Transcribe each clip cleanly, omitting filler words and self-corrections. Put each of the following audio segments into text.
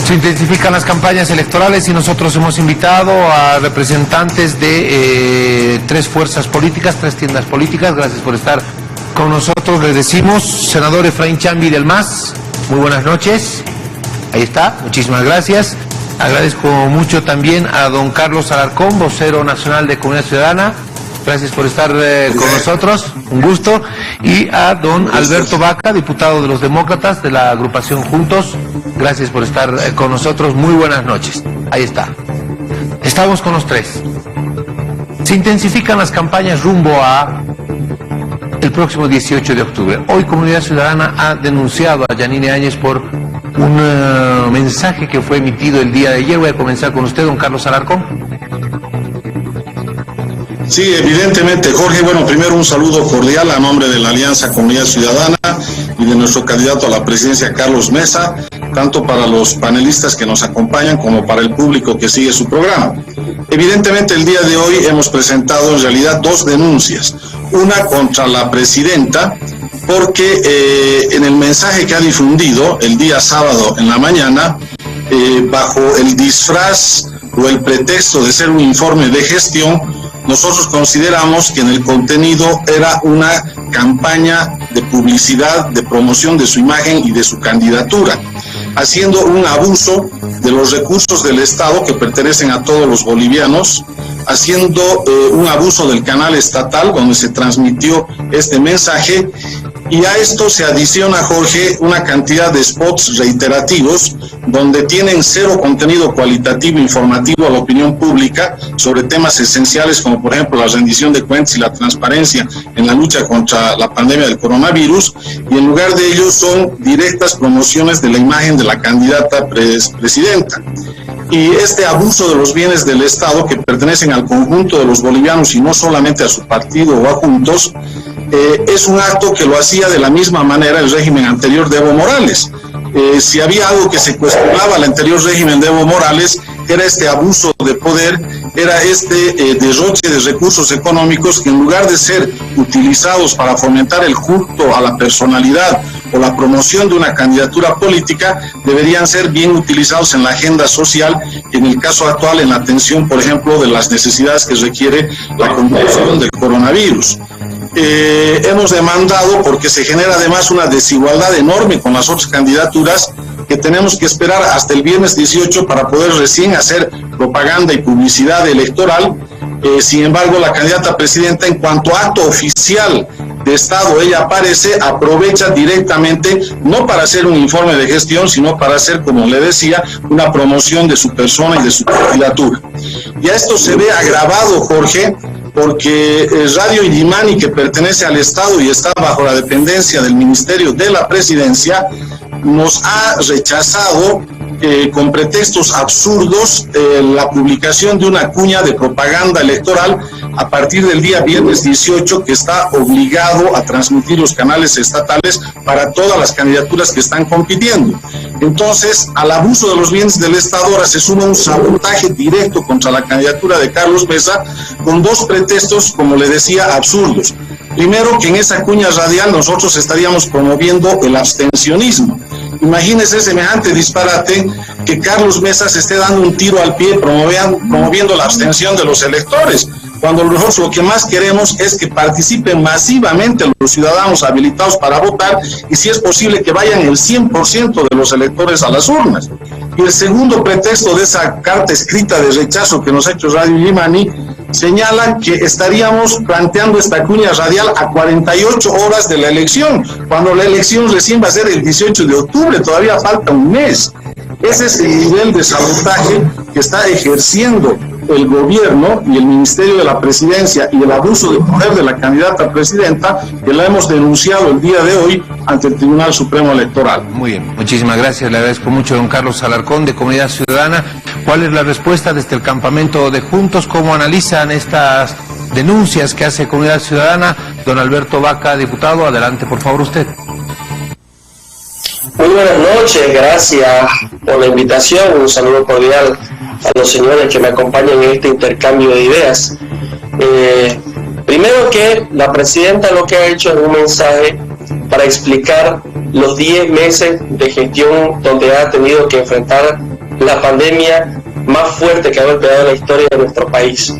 Se intensifican las campañas electorales y nosotros hemos invitado a representantes de tres fuerzas políticas, tres tiendas políticas. Gracias por estar con nosotros. Les decimos, senador Efraín Chambi del MAS, muy buenas noches. Ahí está, muchísimas gracias. Agradezco mucho también a don Carlos Alarcón, vocero nacional de Comunidad Ciudadana. Gracias por estar con nosotros, un gusto. Y a don Alberto Vaca, diputado de los Demócratas de la agrupación Juntos. Gracias por estar con nosotros, muy buenas noches. Ahí está. Estamos con los tres. Se intensifican las campañas rumbo a el próximo 18 de octubre. Hoy Comunidad Ciudadana ha denunciado a Yanine Áñez por un mensaje que fue emitido el día de ayer. Voy a comenzar con usted, don Carlos Alarcón. Sí, evidentemente, Jorge. Bueno, primero un saludo cordial a nombre de la Alianza Comunidad Ciudadana y de nuestro candidato a la presidencia, Carlos Mesa, tanto para los panelistas que nos acompañan como para el público que sigue su programa. Evidentemente, el día de hoy hemos presentado en realidad dos denuncias. Una contra la presidenta, porque en el mensaje que ha difundido el día sábado en la mañana, bajo el disfraz o el pretexto de ser un informe de gestión, nosotros consideramos que en el contenido era una campaña de publicidad, de promoción de su imagen y de su candidatura, haciendo un abuso de los recursos del Estado que pertenecen a todos los bolivianos, haciendo un abuso del canal estatal donde se transmitió este mensaje. Y a esto se adiciona, Jorge, una cantidad de spots reiterativos donde tienen cero contenido cualitativo informativo a la opinión pública sobre temas esenciales como por ejemplo la rendición de cuentas y la transparencia en la lucha contra la pandemia del coronavirus, y en lugar de ello son directas promociones de la imagen de la candidata presidenta. Y este abuso de los bienes del Estado que pertenecen al conjunto de los bolivianos y no solamente a su partido o a Juntos, es un acto que lo hacía de la misma manera el régimen anterior de Evo Morales. Si había algo que se cuestionaba al anterior régimen de Evo Morales, era este abuso de poder, era este derroche de recursos económicos que en lugar de ser utilizados para fomentar el culto a la personalidad o la promoción de una candidatura política, deberían ser bien utilizados en la agenda social y en el caso actual en la atención, por ejemplo, de las necesidades que requiere la contención del coronavirus. Hemos demandado, porque se genera además una desigualdad enorme con las otras candidaturas, que tenemos que esperar hasta el viernes 18 para poder recién hacer propaganda y publicidad electoral. Sin embargo, la candidata presidenta, en cuanto a acto oficial de Estado ella aparece, aprovecha directamente, no para hacer un informe de gestión, sino para hacer, como le decía, una promoción de su persona y de su candidatura. Y a esto se ve agravado, Jorge, porque Radio Illimani, que pertenece al Estado y está bajo la dependencia del Ministerio de la Presidencia, nos ha rechazado con pretextos absurdos la publicación de una cuña de propaganda electoral a partir del día viernes 18, que está obligado a transmitir los canales estatales para todas las candidaturas que están compitiendo. Entonces, al abuso de los bienes del Estado ahora se suma un sabotaje directo contra la candidatura de Carlos Mesa con dos pretextos, como le decía, absurdos. Primero, que en esa cuña radial nosotros estaríamos promoviendo el abstencionismo. Imagínese semejante disparate, que Carlos Mesa se esté dando un tiro al pie promoviendo la abstención de los electores, cuando nosotros lo que más queremos es que participen masivamente los ciudadanos habilitados para votar, y si es posible que vayan el 100% de los electores a las urnas. Y el segundo pretexto de esa carta escrita de rechazo que nos ha hecho Radio Illimani señala que estaríamos planteando esta cuña radial a 48 horas de la elección, cuando la elección recién va a ser el 18 de octubre, todavía falta un mes. Ese es el nivel de sabotaje que está ejerciendo el gobierno y el Ministerio de la Presidencia, y el abuso de poder de la candidata presidenta, que la hemos denunciado el día de hoy ante el Tribunal Supremo Electoral. Muy bien, muchísimas gracias, le agradezco mucho, don Carlos Alarcón, de Comunidad Ciudadana. ¿Cuál es la respuesta desde el campamento de Juntos? ¿Cómo analizan estas denuncias que hace Comunidad Ciudadana? Don Alberto Vaca, diputado, adelante por favor usted. Muy buenas noches, gracias por la invitación, un saludo cordial a los señores que me acompañan en este intercambio de ideas. Primero, que la presidenta lo que ha hecho es un mensaje para explicar los 10 meses de gestión donde ha tenido que enfrentar la pandemia más fuerte que ha golpeado la historia de nuestro país,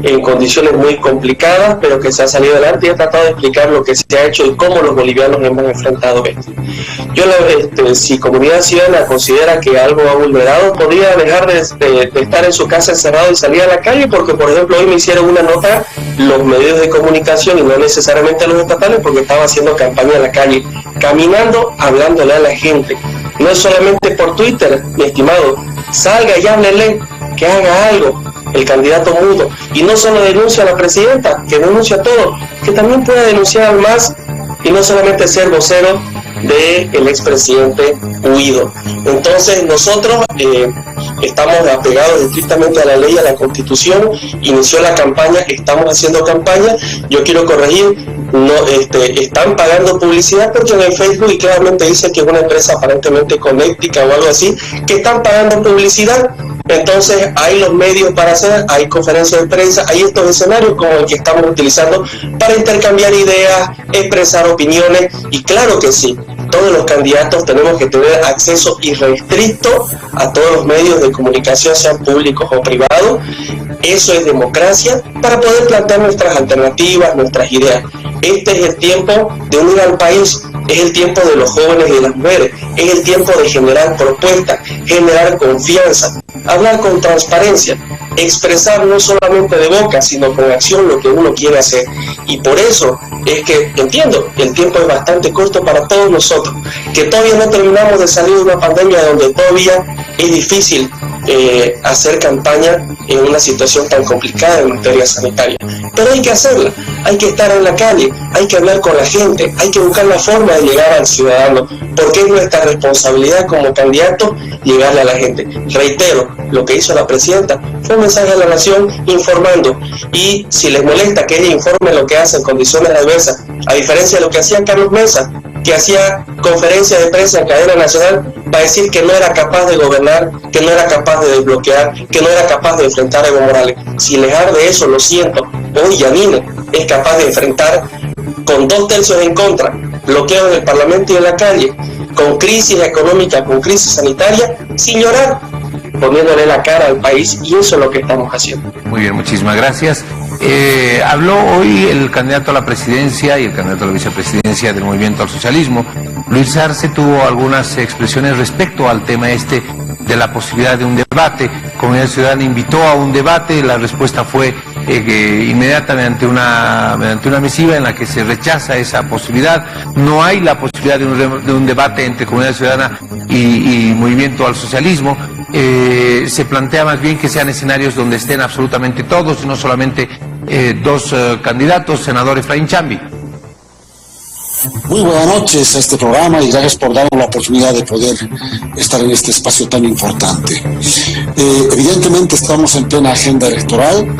en condiciones muy complicadas, pero que se ha salido adelante, y he tratado de explicar lo que se ha hecho y cómo los bolivianos hemos enfrentado esto. Yo, si Comunidad Ciudadana considera que algo ha vulnerado, podría dejar de estar en su casa encerrado y salir a la calle, porque por ejemplo hoy me hicieron una nota los medios de comunicación, y no necesariamente los estatales, porque estaba haciendo campaña en la calle, caminando, hablándole a la gente. No es solamente por Twitter, mi estimado, salga y háblele, que haga algo el candidato mudo, y no solo denuncia a la presidenta, que denuncia todo, que también pueda denunciar al MAS, y no solamente ser vocero del expresidente huido. Entonces nosotros estamos apegados estrictamente a la ley, a la Constitución. Inició la campaña, estamos haciendo campaña. Yo quiero corregir, no están pagando publicidad, porque en el Facebook y claramente dice que es una empresa aparentemente Connectica o algo así, que están pagando publicidad. Entonces hay los medios para hacer, hay conferencias de prensa, hay estos escenarios como el que estamos utilizando para intercambiar ideas, expresar opiniones, y claro que sí, todos los candidatos tenemos que tener acceso irrestricto a todos los medios de comunicación, sean públicos o privados. Eso es democracia, para poder plantear nuestras alternativas, nuestras ideas. Este es el tiempo de unir al país, es el tiempo de los jóvenes y de las mujeres, es el tiempo de generar propuestas, generar confianza, hablar con transparencia, expresar no solamente de boca, sino con acción lo que uno quiere hacer. Y por eso es que entiendo que el tiempo es bastante corto para todos nosotros, que todavía no terminamos de salir de una pandemia donde todavía es difícil hacer campaña en una situación tan complicada en materia sanitaria. Pero hay que hacerla, hay que estar en la calle, hay que hablar con la gente, hay que buscar la forma de llegar al ciudadano, porque es nuestra responsabilidad como candidato llegarle a la gente. Reitero, lo que hizo la presidenta fue un mensaje a la nación informando, y si les molesta que ella informe lo que hace en condiciones adversas, a diferencia de lo que hacía Carlos Mesa, que hacía conferencia de prensa en cadena nacional, va a decir que no era capaz de gobernar, que no era capaz de desbloquear, que no era capaz de enfrentar a Evo Morales. Si les arde eso, lo siento. Hoy Yanine es capaz de enfrentar con 2/3 en contra, bloqueo en el Parlamento y en la calle, con crisis económica, con crisis sanitaria, sin llorar, poniéndole la cara al país, y eso es lo que estamos haciendo. Muy bien, muchísimas gracias. Habló hoy el candidato a la presidencia y el candidato a la vicepresidencia del Movimiento al Socialismo. Luis Arce tuvo algunas expresiones respecto al tema de la posibilidad de un debate. Comunidad Ciudadana invitó a un debate, la respuesta fue inmediata mediante una misiva en la que se rechaza esa posibilidad. No hay la posibilidad de un debate entre Comunidad Ciudadana y Movimiento al Socialismo. Se plantea más bien que sean escenarios donde estén absolutamente todos y no solamente dos candidatos. Senador Efraín Chambi. Muy buenas noches a este programa y gracias por darnos la oportunidad de poder estar en este espacio tan importante. Evidentemente estamos en plena agenda electoral,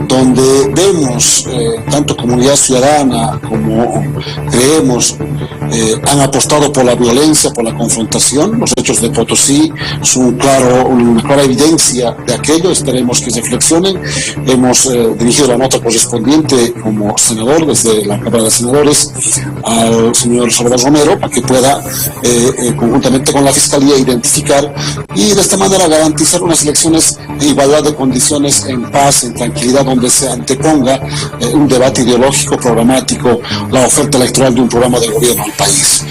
donde vemos tanto Comunidad Ciudadana como creemos han apostado por la violencia, por la confrontación. Los hechos de Potosí son una clara evidencia de aquello. Esperemos que reflexionen. Hemos dirigido la nota correspondiente como senador desde la Cámara de Senadores al señor Salvador Romero, para que pueda conjuntamente con la Fiscalía identificar y de esta manera garantizar unas elecciones en igualdad de condiciones, en paz, en tranquilidad, donde se anteponga un debate ideológico, programático, la oferta electoral de un programa de gobierno al país.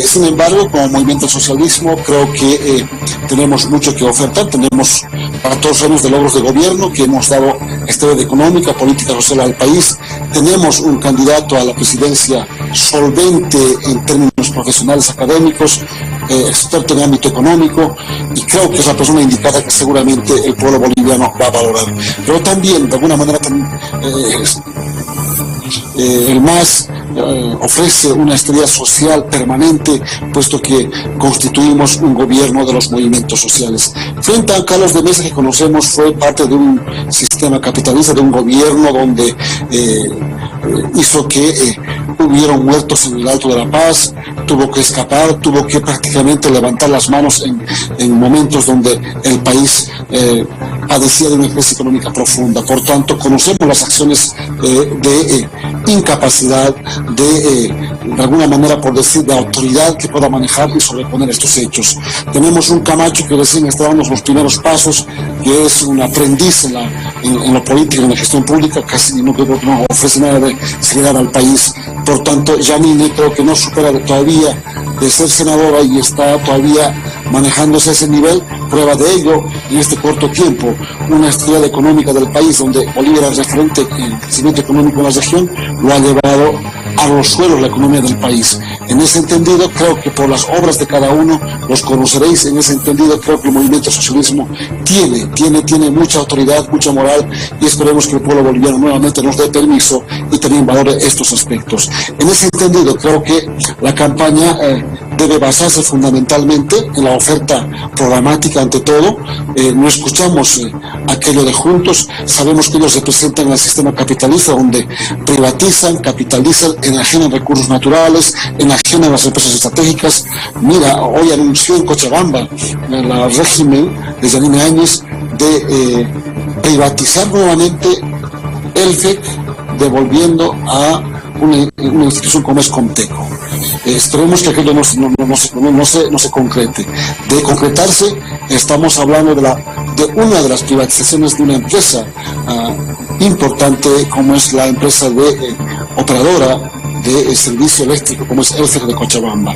Sin embargo, como Movimiento al Socialismo, creo que tenemos mucho que ofertar. Tenemos 14 años de logros de gobierno que hemos dado estabilidad económica, política social al país. Tenemos un candidato a la presidencia solvente en términos profesionales, académicos, experto en ámbito económico, y creo que es la persona indicada que seguramente el pueblo boliviano va a valorar. Pero también, de alguna manera, el MAS ofrece una estabilidad social permanente, puesto que constituimos un gobierno de los movimientos sociales. Frente a Carlos de Mesa, que conocemos, fue parte de un sistema capitalista, de un gobierno donde hizo que hubieron muertos en el Alto de la Paz, tuvo que escapar, tuvo que prácticamente levantar las manos en momentos donde el país padecía de una crisis económica profunda. Por tanto, conocemos las acciones de incapacidad, de alguna manera, por decir, de autoridad que pueda manejar y sobreponer estos hechos. Tenemos un Camacho que recién está dando los primeros pasos, que es un aprendiz en lo político, en la gestión pública, casi no ofrece nada de seguridad al país. Por tanto, Janine creo que no supera todavía de ser senadora y está todavía manejándose a ese nivel. Prueba de ello, en este corto tiempo, una actividad económica del país donde Bolivia era referente en el crecimiento económico en la región, lo ha llevado a los suelos la economía del país. En ese entendido, creo que por las obras de cada uno los conoceréis. En ese entendido, creo que el movimiento socialismo tiene mucha autoridad, mucha moral, y esperemos que el pueblo boliviano nuevamente nos dé permiso y también valore estos aspectos. En ese entendido, creo que la campaña debe basarse fundamentalmente en la oferta programática ante todo. No escuchamos aquello de Juntos, sabemos que ellos representan al sistema capitalista donde privatizan, capitalizan, enajenan recursos naturales, enajenan las empresas estratégicas. Mira, hoy anunció en Cochabamba el régimen de Janine Áñez de privatizar nuevamente el FEC, devolviendo a una institución como es Comteco. Esperemos que aquello no se concrete. De concretarse, estamos hablando de una de las privatizaciones de una empresa importante como es la empresa operadora de servicio eléctrico como es el FEC de Cochabamba.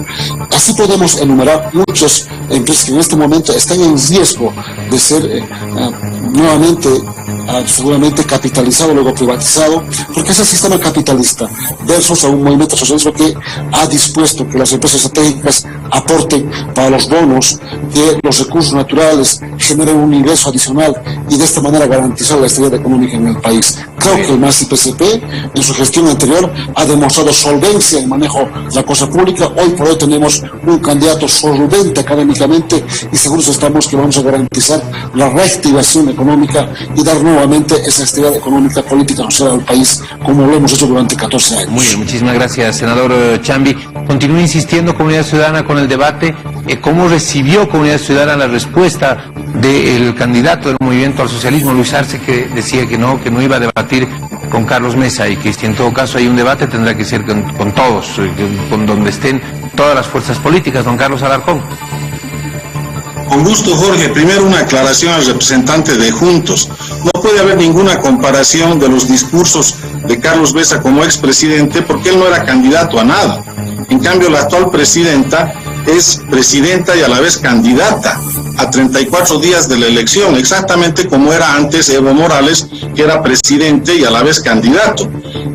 Así podemos enumerar muchas empresas que en este momento están en riesgo de ser nuevamente seguramente capitalizado, luego privatizado, porque es el sistema capitalista versus a un movimiento socialista que ha dispuesto que las empresas estratégicas aporten para los bonos, que los recursos naturales generen un ingreso adicional y de esta manera garantizar la estabilidad económica en el país. Creo que el MAS y PCP en su gestión anterior ha demostrado solvencia en manejo de la cosa pública. Hoy por hoy tenemos un candidato solvente académicamente y seguros estamos que vamos a garantizar la reactivación económica y dar nuevamente esa estabilidad económica, política, social al país como lo hemos hecho durante 14 años. Muy bien, muchísimas gracias, senador Chambi. Continúa insistiendo Comunidad Ciudadana con el debate. ¿Cómo recibió Comunidad Ciudadana la respuesta del candidato del movimiento al socialismo, Luis Arce, que decía que no iba a debatir con Carlos Mesa y que si en todo caso hay un debate tendrá que ser con todos, con donde estén todas las fuerzas políticas? Don Carlos Alarcón. Con gusto, Jorge. Primero, una aclaración al representante de Juntos. No puede haber ninguna comparación de los discursos de Carlos Mesa como expresidente porque él no era candidato a nada. En cambio, la actual presidenta es presidenta y a la vez candidata a 34 días de la elección, exactamente como era antes Evo Morales, que era presidente y a la vez candidato.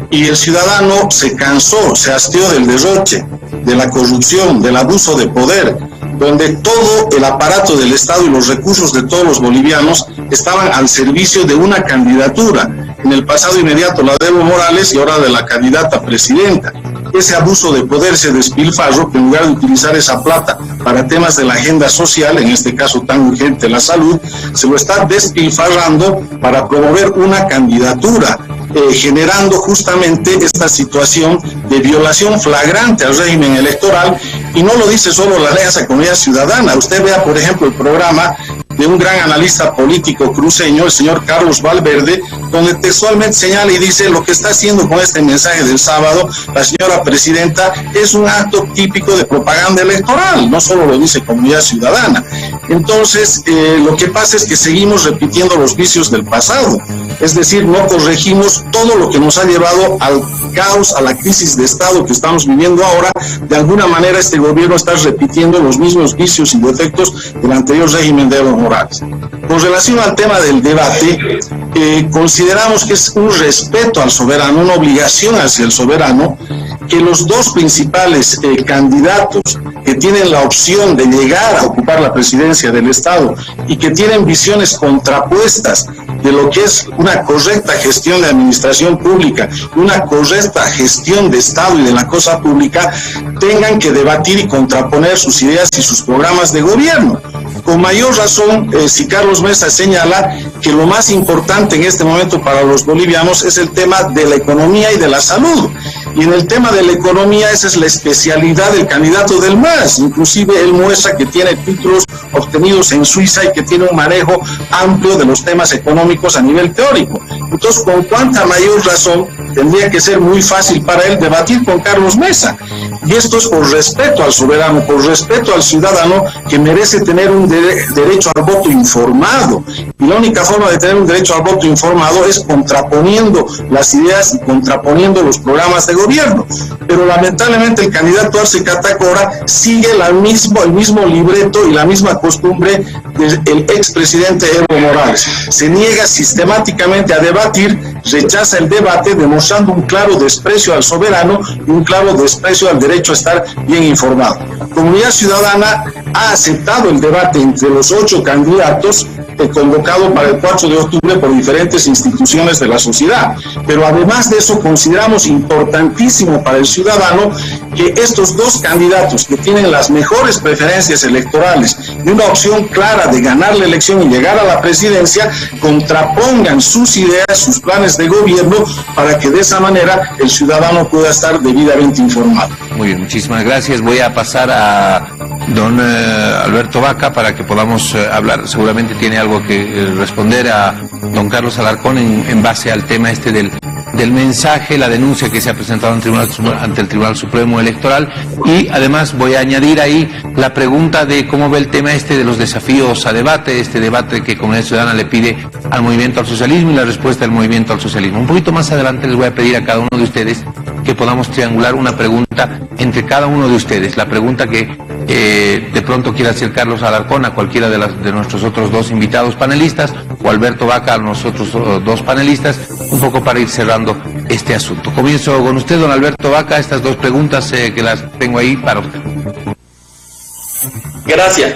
Y el ciudadano se cansó, se hastió del derroche, de la corrupción, del abuso de poder, donde todo el aparato del Estado y los recursos de todos los bolivianos estaban al servicio de una candidatura. En el pasado inmediato la de Evo Morales y ahora de la candidata presidenta. Ese abuso de poder, ese despilfarro, que en lugar de utilizar esa plata para temas de la agenda social, en este caso tan urgente la salud, se lo está despilfarrando para promover una candidatura, generando justamente esta situación de violación flagrante al régimen electoral. Y no lo dice solo la Alianza Comunidad Ciudadana. Usted vea, por ejemplo, el programa de un gran analista político cruceño, el señor Carlos Valverde, donde textualmente señala y dice: lo que está haciendo con este mensaje del sábado la señora presidenta es un acto típico de propaganda electoral. No solo lo dice Comunidad Ciudadana. Entonces, lo que pasa es que seguimos repitiendo los vicios del pasado. Es decir, no corregimos todo lo que nos ha llevado al caos, a la crisis de Estado que estamos viviendo ahora. De alguna manera este gobierno está repitiendo los mismos vicios y defectos del anterior régimen de Evo Morales. Con relación al tema del debate, consideramos que es un respeto al soberano, una obligación hacia el soberano, que los dos principales candidatos que tienen la opción de llegar a ocupar la presidencia del Estado y que tienen visiones contrapuestas de lo que es una correcta gestión de administración pública, una correcta gestión de Estado y de la cosa pública, tengan que debatir y contraponer sus ideas y sus programas de gobierno. Con mayor razón, si Carlos Mesa señala que lo más importante en este momento para los bolivianos es el tema de la economía y de la salud. Y en el tema de la economía, esa es la especialidad del candidato del MAS. Inclusive él muestra que tiene títulos obtenidos en Suiza y que tiene un manejo amplio de los temas económicos a nivel teórico. Entonces, con cuánta mayor razón tendría que ser muy fácil para él debatir con Carlos Mesa. Y esto es por respeto al soberano, por respeto al ciudadano que merece tener un derecho al voto informado. Y la única forma de tener un derecho al voto informado es contraponiendo las ideas y contraponiendo los programas de gobierno. Pero lamentablemente el candidato Arce Catacora sigue el mismo libreto y la misma costumbre del expresidente Evo Morales. Se niega sistemáticamente a debatir, rechaza el debate, demostrando un claro desprecio al soberano y un claro desprecio al derecho a estar bien informado. Comunidad Ciudadana ha aceptado el debate entre los 8 candidatos convocado para el 4 de octubre por diferentes instituciones de la sociedad. Pero además de eso, consideramos importantísimo para el ciudadano que estos 2 candidatos que tienen las mejores preferencias electorales y una opción clara de ganar la elección y llegar a la presidencia, contrapongan sus ideas, sus planes de gobierno, para que de esa manera el ciudadano pueda estar debidamente informado. Muy bien, muchísimas gracias. Voy a pasar a don Alberto Vaca para que podamos hablar. Seguramente tiene algo que responder a don Carlos Alarcón en base al tema este del mensaje, la denuncia que se ha presentado ante el Tribunal Supremo Electoral, y además voy a añadir ahí la pregunta de cómo ve el tema este de los desafíos a debate, este debate que Comunidad Ciudadana le pide al Movimiento al Socialismo y la respuesta del Movimiento al Socialismo. Un poquito más adelante les voy a pedir a cada uno de ustedes que podamos triangular una pregunta entre cada uno de ustedes, la pregunta que de pronto quiera hacer Carlos Alarcón a cualquiera de nuestros otros 2 invitados panelistas, o Alberto Vaca a nosotros 2 panelistas, un poco para ir cerrando este asunto. Comienzo con usted, don Alberto Vaca, estas 2 preguntas que las tengo ahí para usted. Gracias.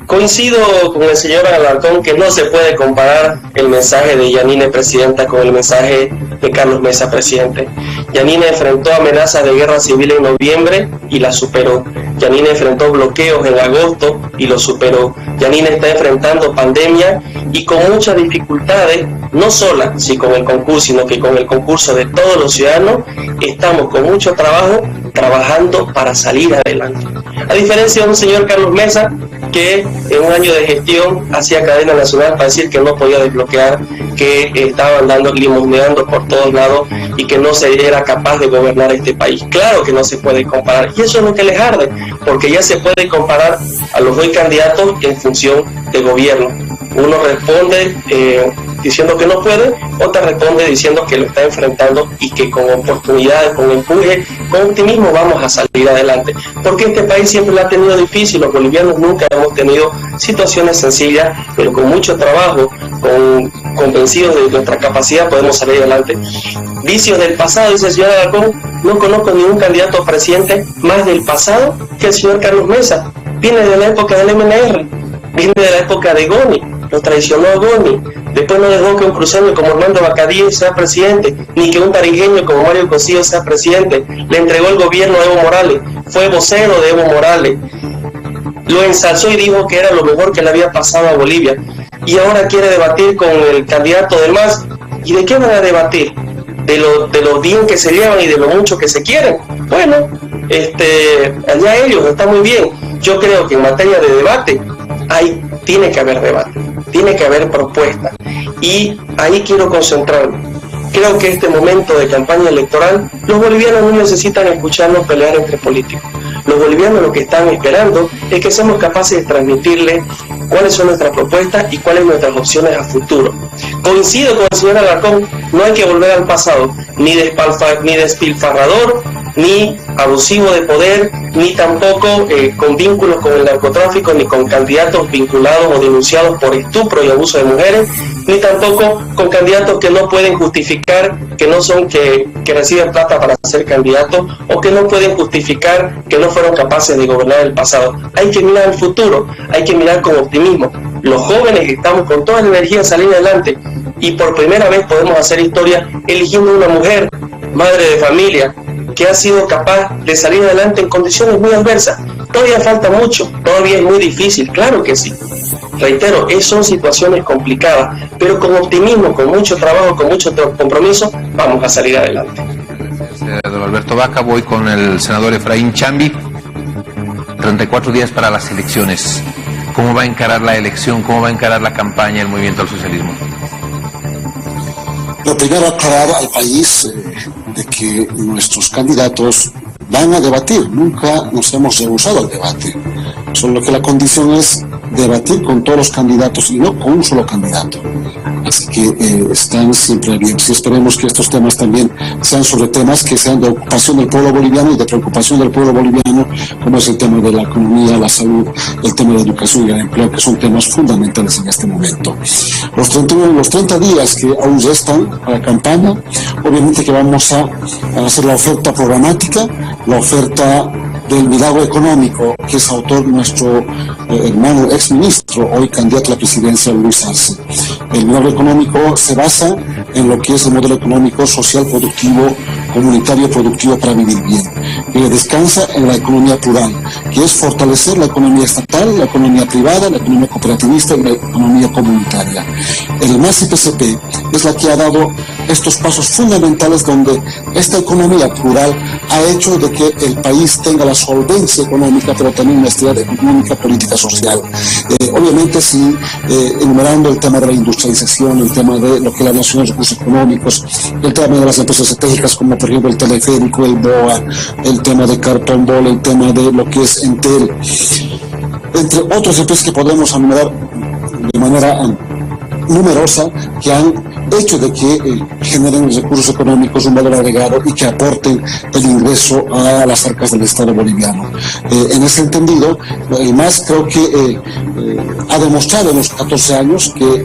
Coincido con el señor Alarcón que no se puede comparar el mensaje de Yanine Presidenta con el mensaje de Carlos Mesa Presidente. Yanine enfrentó amenazas de guerra civil en noviembre y la superó. Yanine enfrentó bloqueos en agosto y lo superó. Yanine está enfrentando pandemia y con muchas dificultades, no sola, con el concurso, sino que con el concurso de todos los ciudadanos, estamos con mucho trabajo, trabajando para salir adelante. A diferencia de un señor Carlos Mesa, que en un año de gestión hacía cadena nacional para decir que no podía desbloquear, que estaba andando limoneando por todos lados y que no se era capaz de gobernar este país. Claro que no se puede comparar, y eso es lo que les arde, porque ya se puede comparar a los 2 candidatos en función de gobierno. Uno responde diciendo que no puede, otra responde diciendo que lo está enfrentando y que con oportunidades, con empuje, con optimismo vamos a salir adelante. Porque este país siempre lo ha tenido difícil, los bolivianos nunca hemos tenido situaciones sencillas, pero con mucho trabajo, convencidos de nuestra capacidad podemos salir adelante. Vicios del pasado, dice el señor Alarcón, no conozco ningún candidato a presidente más del pasado que el señor Carlos Mesa. Viene de la época del MNR, viene de la época de Goni, lo traicionó a Goni. Después no dejó que un cruceño como Armando Bacadíes sea presidente, ni que un tarijeño como Mario Cosío sea presidente. Le entregó el gobierno a Evo Morales, fue vocero de Evo Morales. Lo ensalzó y dijo que era lo mejor que le había pasado a Bolivia. Y ahora quiere debatir con el candidato del MAS. ¿Y de qué van a debatir? De lo bien que se llevan y de lo mucho que se quieren. Bueno, allá ellos, está muy bien. Yo creo que en materia de debate tiene que haber debate, tiene que haber propuesta, y ahí quiero concentrarme. Creo que este momento de campaña electoral, los bolivianos no necesitan escucharnos pelear entre políticos. Los bolivianos lo que están esperando es que seamos capaces de transmitirles cuáles son nuestras propuestas y cuáles son nuestras opciones a futuro. Coincido con el señor Alarcón, no hay que volver al pasado, ni despilfarrador, ni abusivo de poder, ni tampoco con vínculos con el narcotráfico, ni con candidatos vinculados o denunciados por estupro y abuso de mujeres, ni tampoco con candidatos que no pueden justificar que reciben plata para ser candidatos, o que no pueden justificar que no fueron capaces de gobernar el pasado. Hay que mirar al futuro, hay que mirar con optimismo. Los jóvenes estamos con toda la energía a salir adelante, y por primera vez podemos hacer historia eligiendo una mujer, madre de familia, que ha sido capaz de salir adelante en condiciones muy adversas. Todavía falta mucho, todavía es muy difícil, claro que sí. Reitero, son situaciones complicadas, pero con optimismo, con mucho trabajo, con mucho compromiso, vamos a salir adelante. don Alberto Vaca. Voy con el senador Efraín Chambi. 34 días para las elecciones. ¿Cómo va a encarar la elección? ¿Cómo va a encarar la campaña del Movimiento al Socialismo? Lo primero, aclarar al país de que nuestros candidatos van a debatir. Nunca nos hemos rehusado al debate. Solo que la condición es debatir con todos los candidatos y no con un solo candidato. Así que están siempre abiertos y esperemos que estos temas también sean sobre temas que sean de ocupación del pueblo boliviano y de preocupación del pueblo boliviano, como es el tema de la economía, la salud, el tema de la educación y el empleo, que son temas fundamentales en este momento. Los 30 días que aún restan a la campaña, obviamente que vamos a hacer la oferta programática, la oferta del milagro económico, que es autor nuestro hermano exministro, hoy candidato a la presidencia, Luis Arce. El milagro económico se basa en lo que es el modelo económico social productivo, comunitario productivo para vivir bien, que descansa en la economía plural, que es fortalecer la economía estatal, la economía privada, la economía cooperativista y la economía comunitaria. El MAS IPCP es la que ha dado estos pasos fundamentales donde esta economía plural ha hecho de que el país tenga la solvencia económica, pero también una estabilidad económica, política, social. Obviamente, sí, enumerando el tema de la industrialización, el tema de lo que la nación de recursos económicos, el tema de las empresas estratégicas como por ejemplo el teleférico, el BOA, el tema de Cartón Bol, el tema de lo que es Entel, entre otras empresas que podemos enumerar de manera numerosa, que han hecho de que generen los recursos económicos un valor agregado y que aporten el ingreso a las arcas del Estado boliviano. En ese entendido, el MAS creo que ha demostrado en los 14 años que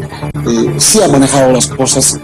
sí ha manejado las cosas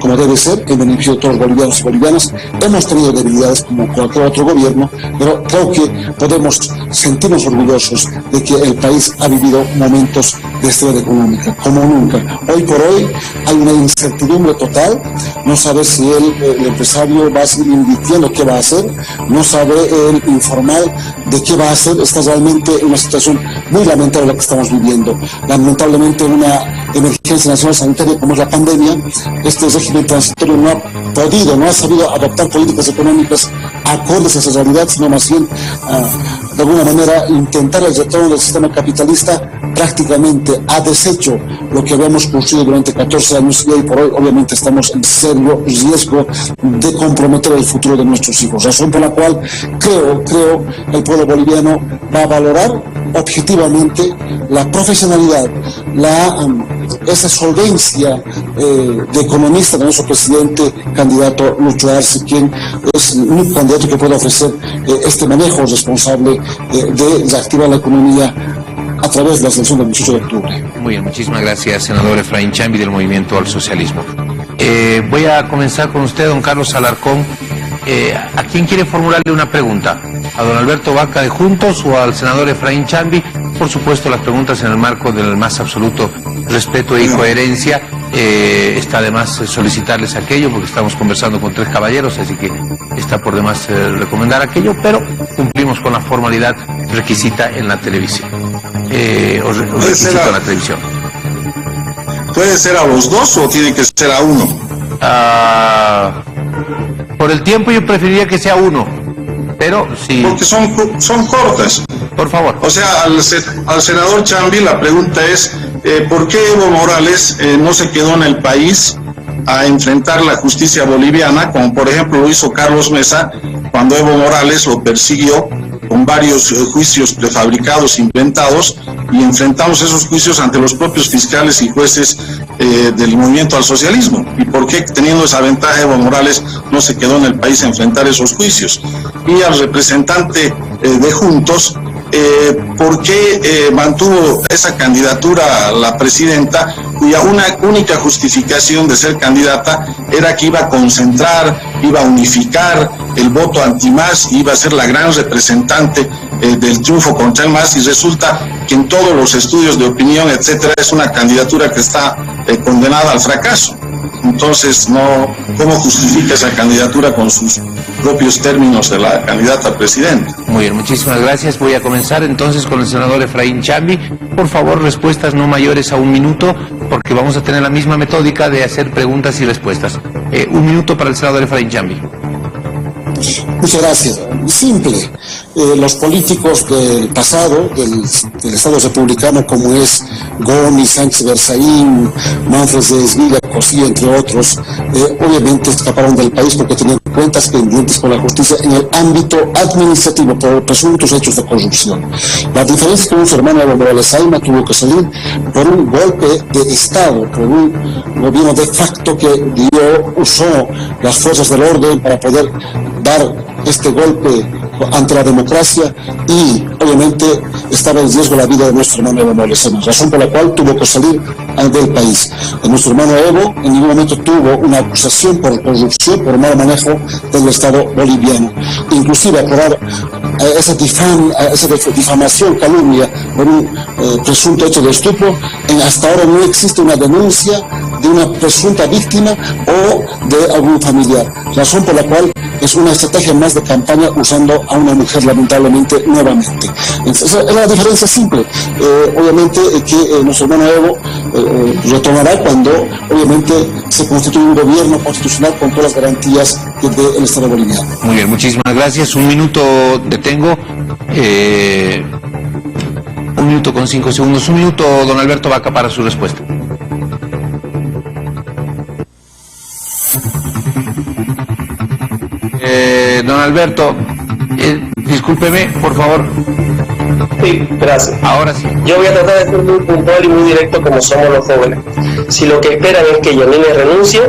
como debe ser, en beneficio de todos los bolivianos y bolivianas. Hemos tenido debilidades como cualquier otro gobierno, pero creo que podemos sentirnos orgullosos de que el país ha vivido momentos de estabilidad económica como nunca. Hoy por hoy hay una incertidumbre total, no sabe si el empresario va a seguir invirtiendo, qué va a hacer, no sabe el informal de qué va a hacer. Está realmente en una situación muy lamentable la que estamos viviendo. Lamentablemente, una emergencia nacional sanitaria como es la pandemia, este régimen transitorio no ha sabido adoptar políticas económicas acordes a esa realidad, sino más bien de alguna manera intentar el retorno del sistema capitalista. Prácticamente ha deshecho lo que habíamos construido durante 14 años y hoy por hoy obviamente estamos en serio riesgo de comprometer el futuro de nuestros hijos, razón por la cual creo el pueblo boliviano va a valorar objetivamente la profesionalidad, esa solvencia de economista de nuestro presidente candidato Lucho Arce, quien es un candidato que puede ofrecer este manejo responsable de reactivar la economía a través de la selección del 18 de octubre. Muy bien, muchísimas gracias, senador Efraín Chambi del Movimiento al Socialismo. Voy a comenzar con usted, don Carlos Alarcón. ¿A quién quiere formularle una pregunta? ¿A don Alberto Vaca de Juntos o al senador Efraín Chambi? Por supuesto, las preguntas en el marco del más absoluto respeto y coherencia. Está además solicitarles aquello porque estamos conversando con tres caballeros, así que está por demás recomendar aquello, pero cumplimos con la formalidad requisita en la televisión. Os requisito en la televisión. ¿Puede ser a los dos o tiene que ser a uno? Por el tiempo yo preferiría que sea uno, pero sí. Porque son cortas. Por favor. O sea, al senador Chambi la pregunta es, ¿por qué Evo Morales no se quedó en el país a enfrentar la justicia boliviana, como por ejemplo lo hizo Carlos Mesa, cuando Evo Morales lo persiguió con varios juicios prefabricados, inventados, y enfrentamos esos juicios ante los propios fiscales y jueces del Movimiento al Socialismo? ¿Y por qué, teniendo esa ventaja, Evo Morales no se quedó en el país a enfrentar esos juicios? Y al representante de Juntos, ¿por qué mantuvo esa candidatura a la presidenta, cuya única justificación de ser candidata era que iba a concentrar, iba a unificar el voto anti-MAS, iba a ser la gran representante del triunfo contra el MAS, y resulta que en todos los estudios de opinión, etcétera, es una candidatura que está condenada al fracaso? Entonces, ¿cómo justifica esa candidatura con sus propios términos de la candidata a presidenta? Muy bien, muchísimas gracias. Voy a comenzar entonces con el senador Efraín Chambi. Por favor, respuestas no mayores a 1 minuto, porque vamos a tener la misma metódica de hacer preguntas y respuestas. 1 minuto para el senador Efraín Chambi. Muchas gracias. Simple. Los políticos del pasado, del Estado republicano, como es Gomis, Sánchez Berzaín, Manfred de Esvilla, Cosilla, entre otros, obviamente escaparon del país porque tenían cuentas pendientes con la justicia en el ámbito administrativo por presuntos hechos de corrupción. La diferencia es que nuestro hermano Evo Morales Ayma tuvo que salir por un golpe de Estado, por un gobierno de facto que usó las fuerzas del orden para poder dar este golpe ante la democracia, y obviamente estaba en riesgo la vida de nuestro hermano Evo Morales Ayma, razón por la cual tuvo que salir del país. Nuestro hermano Evo en ningún momento tuvo una acusación por corrupción, por mal manejo del Estado boliviano. Inclusive aprobar esa difamación, calumnia por un presunto hecho de estupro, hasta ahora no existe una denuncia de una presunta víctima o de algún familiar, razón por la cual es una estrategia más de campaña usando a una mujer lamentablemente nuevamente. Entonces, es una diferencia simple. Obviamente que nuestro hermano Evo retomará cuando obviamente se constituye un gobierno constitucional con todas las garantías del Estado boliviano. Muy bien, muchísimas gracias. Un minuto detengo. 1 minuto con 5 segundos. 1 minuto, don Alberto Vaca, para su respuesta. Don Alberto, discúlpeme, por favor. Sí, gracias. Ahora sí. Yo voy a tratar de ser muy puntual y muy directo como somos los jóvenes. Si lo que esperan es que Yanine renuncie,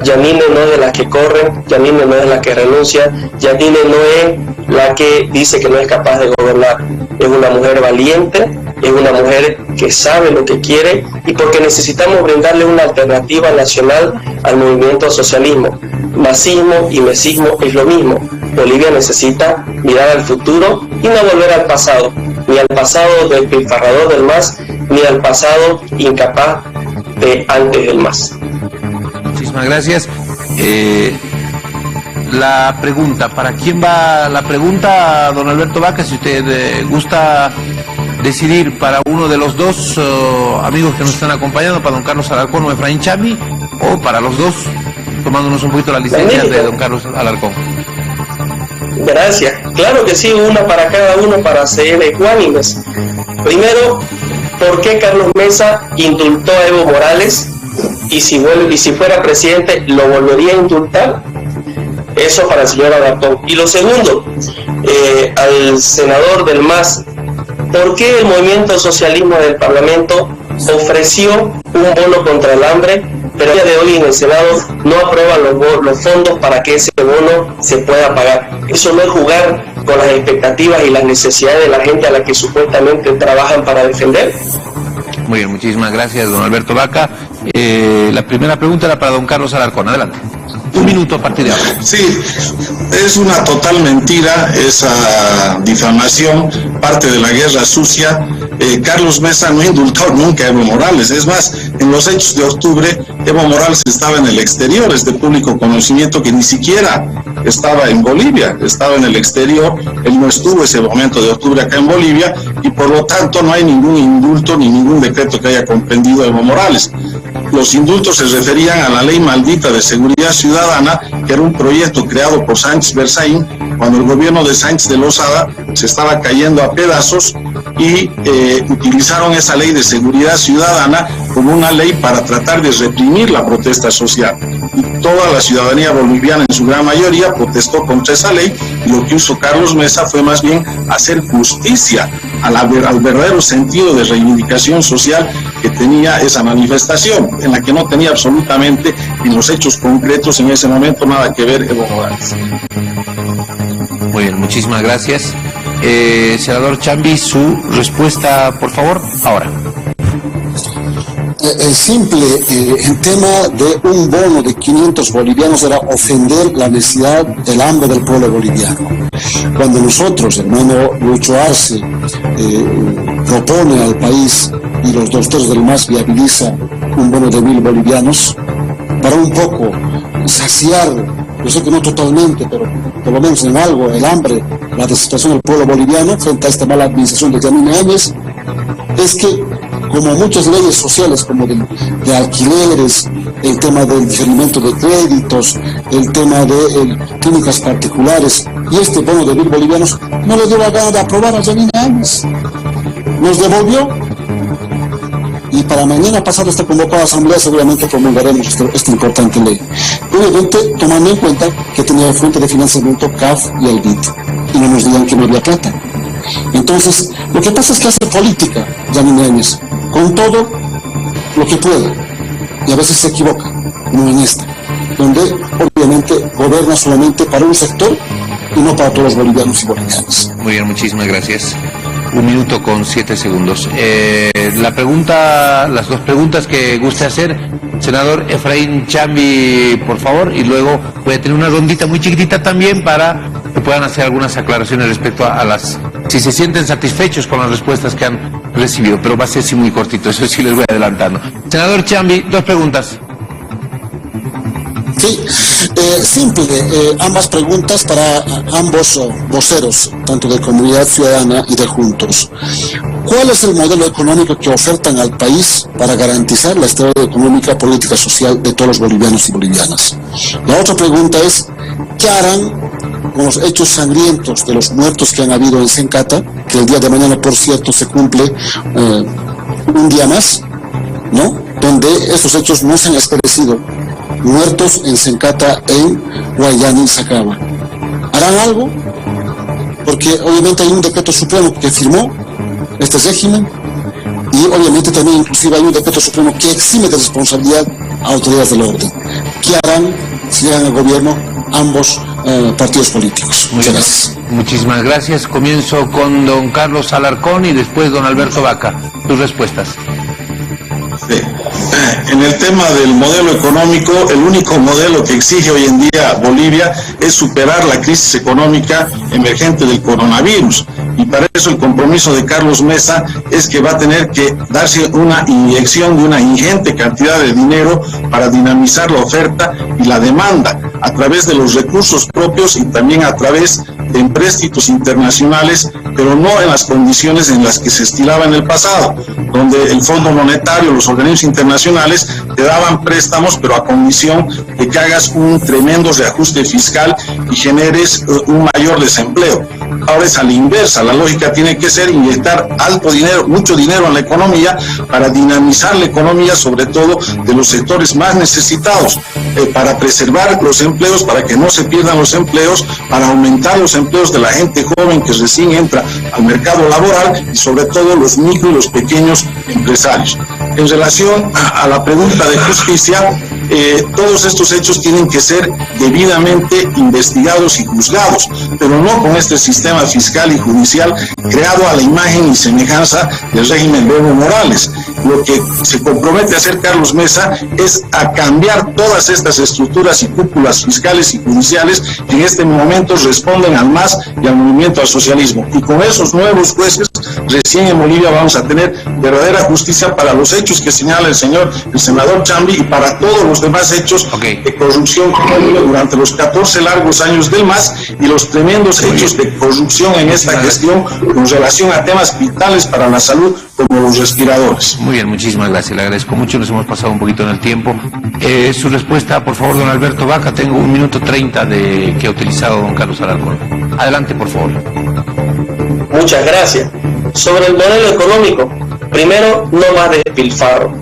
Yanine no es de las que corren, Yanine no es la que renuncia, Yanine no es la que dice que no es capaz de gobernar. Es una mujer valiente, es una mujer que sabe lo que quiere, y porque necesitamos brindarle una alternativa nacional al movimiento socialismo. Masismo y mesismo es lo mismo. Bolivia necesita mirar al futuro y no volver al pasado, ni al pasado del despilfarrador del MAS, ni al pasado incapaz de antes del MAS. Muchísimas gracias. La pregunta, ¿para quién va la pregunta, don Alberto Vaca? Si usted gusta decidir para uno de los dos amigos que nos están acompañando, para don Carlos Alarcón o Efraín Chambi, o para los dos, tomándonos un poquito la licencia de don Carlos Alarcón. Gracias. Claro que sí, una para cada uno para ser ecuánimes. Primero, ¿por qué Carlos Mesa indultó a Evo Morales? Y si fuera presidente, ¿lo volvería a indultar? Eso para el señor Alarcón. Y lo segundo, al senador del MAS, ¿por qué el movimiento socialismo del Parlamento ofreció un bono contra el hambre, pero a día de hoy en el Senado no aprueban los fondos para que ese bono se pueda pagar? Eso no es jugar con las expectativas y las necesidades de la gente a la que supuestamente trabajan para defender. Muy bien, muchísimas gracias, don Alberto Vaca. La primera pregunta era para don Carlos Alarcón. Adelante. 1 minuto a partir de ahora. Sí, es una total mentira esa difamación, parte de la guerra sucia. Carlos Mesa no indultó nunca a Evo Morales. Es más, en los hechos de octubre, Evo Morales estaba en el exterior. Es de público conocimiento que ni siquiera estaba en Bolivia, estaba en el exterior. Él no estuvo ese momento de octubre acá en Bolivia, y por lo tanto no hay ningún indulto ni ningún decreto que haya comprendido a Evo Morales. Los indultos se referían a la ley maldita de seguridad ciudadana, que era un proyecto creado por Sánchez Berzaín cuando el gobierno de Sánchez de Lozada se estaba cayendo a pedazos, y utilizaron esa ley de seguridad ciudadana como una ley para tratar de reprimir la protesta social. Y toda la ciudadanía boliviana, en su gran mayoría, protestó contra esa ley, y lo que hizo Carlos Mesa fue más bien hacer justicia al verdadero sentido de reivindicación social que tenía esa manifestación, en la que no tenía absolutamente, en los hechos concretos en ese momento, nada que ver Evo Morales. Muy bien, muchísimas gracias. Senador Chambi, su respuesta, por favor, ahora. Simple, el tema de un bono de 500 bolivianos era ofender la necesidad del hambre del pueblo boliviano. Cuando nosotros, hermano Lucho Arce, propone al país, y los doctores del MAS viabiliza un bono de 1.000 bolivianos, para un poco saciar, yo sé que no totalmente, pero por lo menos en algo, el hambre, la desesperación del pueblo boliviano frente a esta mala administración de Yanine Áñez, es que como muchas leyes sociales, como de alquileres, el tema del diferimiento de créditos, el tema de clínicas particulares y este bono de 1.000 bolivianos, no le dio la gana de aprobar a Janine Áñez. Nos devolvió. Y para mañana pasado esta convocada asamblea seguramente promulgaremos esta importante ley. Obviamente tomando en cuenta que tenía fuente de financiamiento CAF y el BID. Y no nos digan que no había plata. Entonces, lo que pasa es que hace política Janine Áñez, con todo lo que pueda. Y a veces se equivoca, como en esta, donde obviamente gobierna solamente para un sector y no para todos los bolivianos y bolivianas. Muy bien, muchísimas gracias. 1 minuto con 7 segundos. Las dos preguntas que guste hacer, senador Efraín Chambi, por favor, y luego voy a tener una rondita muy chiquitita también para que puedan hacer algunas aclaraciones respecto a las, si se sienten satisfechos con las respuestas que han recibido, pero va a ser sí muy cortito, eso sí les voy adelantando. Senador Chambi, 2 preguntas. Sí, simple, ambas preguntas para ambos voceros, tanto de Comunidad Ciudadana y de Juntos. ¿Cuál es el modelo económico que ofertan al país para garantizar la estabilidad económica, política, social de todos los bolivianos y bolivianas? La otra pregunta es, ¿qué harán con los hechos sangrientos de los muertos que han habido en Sencata, que el día de mañana, por cierto, se cumple un día más, ¿no? Donde estos hechos no se han esclarecido, muertos en Sencata, en Guayani y Sacaba. ¿Harán algo? Porque obviamente hay un decreto supremo que firmó este régimen y obviamente también inclusive hay un decreto supremo que exime de responsabilidad a autoridades del orden. ¿Qué harán si llegan al gobierno ambos partidos políticos? Muchas gracias. Muchísimas gracias. Comienzo con don Carlos Alarcón y después don Alberto Vaca. Tus respuestas. Sí. En el tema del modelo económico, el único modelo que exige hoy en día Bolivia es superar la crisis económica emergente del coronavirus. Y para eso el compromiso de Carlos Mesa es que va a tener que darse una inyección de una ingente cantidad de dinero para dinamizar la oferta y la demanda a través de los recursos propios y también a través de empréstitos internacionales, pero no en las condiciones en las que se estilaba en el pasado, donde el Fondo Monetario, los organismos internacionales te daban préstamos, pero a condición de que hagas un tremendo reajuste fiscal y generes un mayor desempleo. Ahora es a la inversa, la lógica tiene que ser inyectar alto dinero, mucho dinero en la economía para dinamizar la economía, sobre todo de los sectores más necesitados, para preservar los empleos, para que no se pierdan los empleos, para aumentar los empleos de la gente joven que recién entra al mercado laboral y sobre todo los micro y los pequeños empresarios. En relación a la pregunta de justicia, todos estos hechos tienen que ser debidamente investigados y juzgados, pero no con este sistema fiscal y judicial creado a la imagen y semejanza del régimen de Evo Morales. Lo que se compromete a hacer Carlos Mesa es a cambiar todas estas estructuras y cúpulas fiscales y judiciales que en este momento responden al MAS y al movimiento al socialismo. Y con esos nuevos jueces, recién en Bolivia vamos a tener verdadera justicia para los hechos que señala el senador Chambi y para todos los demás hechos de corrupción que ha habido durante los 14 largos años del MAS y los tremendos hechos de corrupción en esta gestión con relación a temas vitales para la salud como los respiradores. Muy bien, muchísimas gracias, le agradezco mucho, nos hemos pasado un poquito en el tiempo. Su respuesta, por favor, don Alberto Vaca. Tengo 1 minuto 30 que ha utilizado don Carlos Alarcón. Adelante, por favor. Muchas gracias. Sobre el modelo económico, primero, no más despilfarro.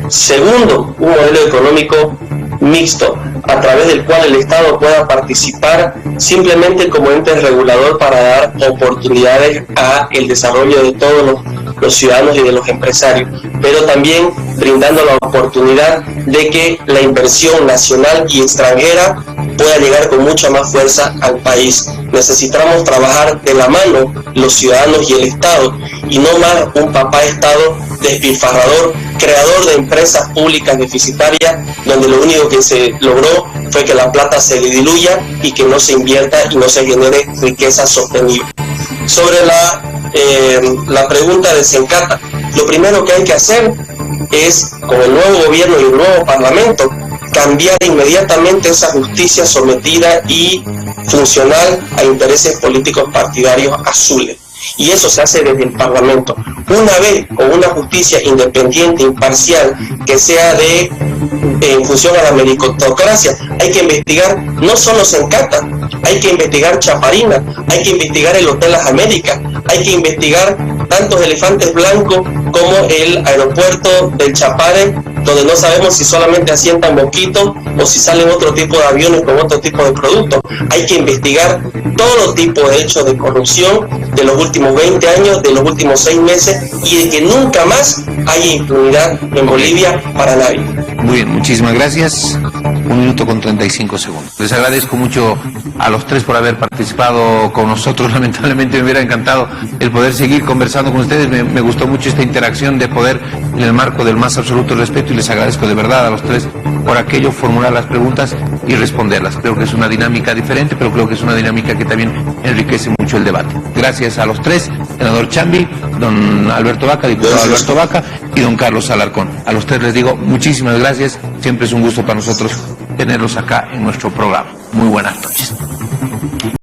Segundo, un modelo económico mixto, a través del cual el Estado pueda participar simplemente como ente regulador para dar oportunidades a el desarrollo de todos los ciudadanos y de los empresarios, pero también brindando la oportunidad de que la inversión nacional y extranjera pueda llegar con mucha más fuerza al país. Necesitamos trabajar de la mano los ciudadanos y el Estado, y no más un papá Estado despilfarrador, creador de empresas públicas deficitarias, donde lo único que se logró fue que la plata se diluya y que no se invierta y no se genere riqueza sostenible. Sobre la pregunta de Sencata, lo primero que hay que hacer es, con el nuevo gobierno y el nuevo parlamento, cambiar inmediatamente esa justicia sometida y funcional a intereses políticos partidarios azules. y eso se hace desde el Parlamento. Una vez con una justicia independiente, imparcial, que sea en función a la meritocracia, hay que investigar no solo Sencata, hay que investigar Chaparina, hay que investigar el Hotel Las Américas, hay que investigar tantos elefantes blancos como el aeropuerto del Chapare, donde no sabemos si solamente asientan mosquitos o si salen otro tipo de aviones con otro tipo de productos. Hay que investigar todo tipo de hechos de corrupción de los últimos 20 años, de los últimos 6 meses, y de que nunca más haya impunidad en Bolivia para nadie. Muy bien, muchísimas gracias. 1 minuto con 35 segundos. Les agradezco mucho a los tres por haber participado con nosotros. Lamentablemente me hubiera encantado el poder seguir conversando con ustedes. Me gustó mucho esta interacción de poder, en el marco del más absoluto respeto, y les agradezco de verdad a los tres por aquello, formular las preguntas y responderlas. Creo que es una dinámica diferente, pero creo que es una dinámica que también enriquece mucho el debate. Gracias a los tres, senador Chambi, don Alberto Vaca, diputado Alberto Vaca, y don Carlos Alarcón. A los tres les digo muchísimas gracias. Siempre es un gusto para nosotros tenerlos acá en nuestro programa. Muy buenas noches.